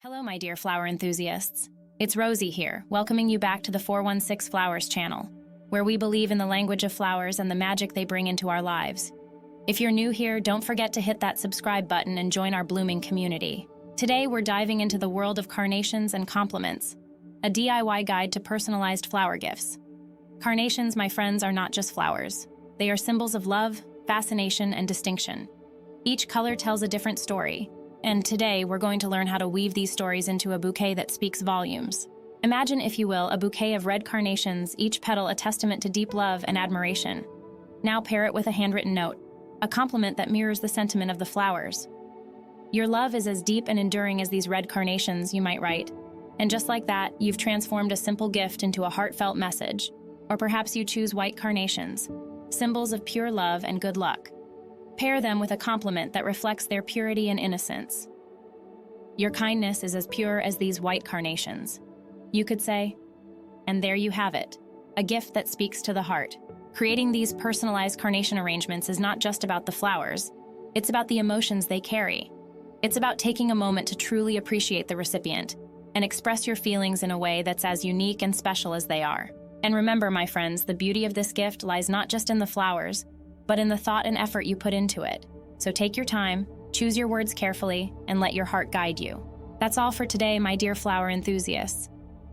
Hello, my dear flower enthusiasts. It's Rosie here, welcoming you back to the 416 Flowers channel, where we believe in the language of flowers and the magic they bring into our lives. If you're new here, don't forget to hit that subscribe button and join our blooming community. Today, we're diving into the world of Carnations and Compliments, a DIY guide to personalized flower gifts. Carnations, my friends, are not just flowers. They are symbols of love, fascination, and distinction. Each color tells a different story, and today we're going to learn how to weave these stories into a bouquet that speaks volumes. Imagine, if you will, a bouquet of red carnations, each petal a testament to deep love and admiration. Now pair it with a handwritten note, a compliment that mirrors the sentiment of the flowers. Your love is as deep and enduring as these red carnations, you might write. And just like that, you've transformed a simple gift into a heartfelt message. Or perhaps you choose white carnations, symbols of pure love and good luck. Pair them with a compliment that reflects their purity and innocence. Your kindness is as pure as these white carnations, you could say. And there you have it, a gift that speaks to the heart. Creating these personalized carnation arrangements is not just about the flowers, it's about the emotions they carry. It's about taking a moment to truly appreciate the recipient and express your feelings in a way that's as unique and special as they are. And remember, my friends, the beauty of this gift lies not just in the flowers, but in the thought and effort you put into it. So take your time, choose your words carefully, and let your heart guide you. That's all for today, my dear flower enthusiasts.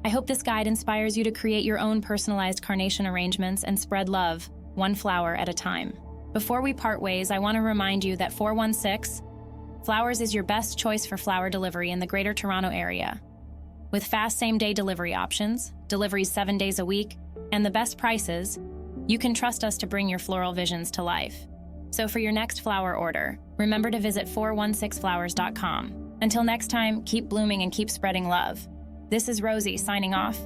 I hope this guide inspires you to create your own personalized carnation arrangements and spread love, one flower at a time. Before we part ways, I want to remind you that 416 Flowers is your best choice for flower delivery in the Greater Toronto Area. With fast same-day delivery options, deliveries 7 days a week, and the best prices, you can trust us to bring your floral visions to life. So for your next flower order, remember to visit 416flowers.com. Until next time, keep blooming and keep spreading love. This is Rosie signing off.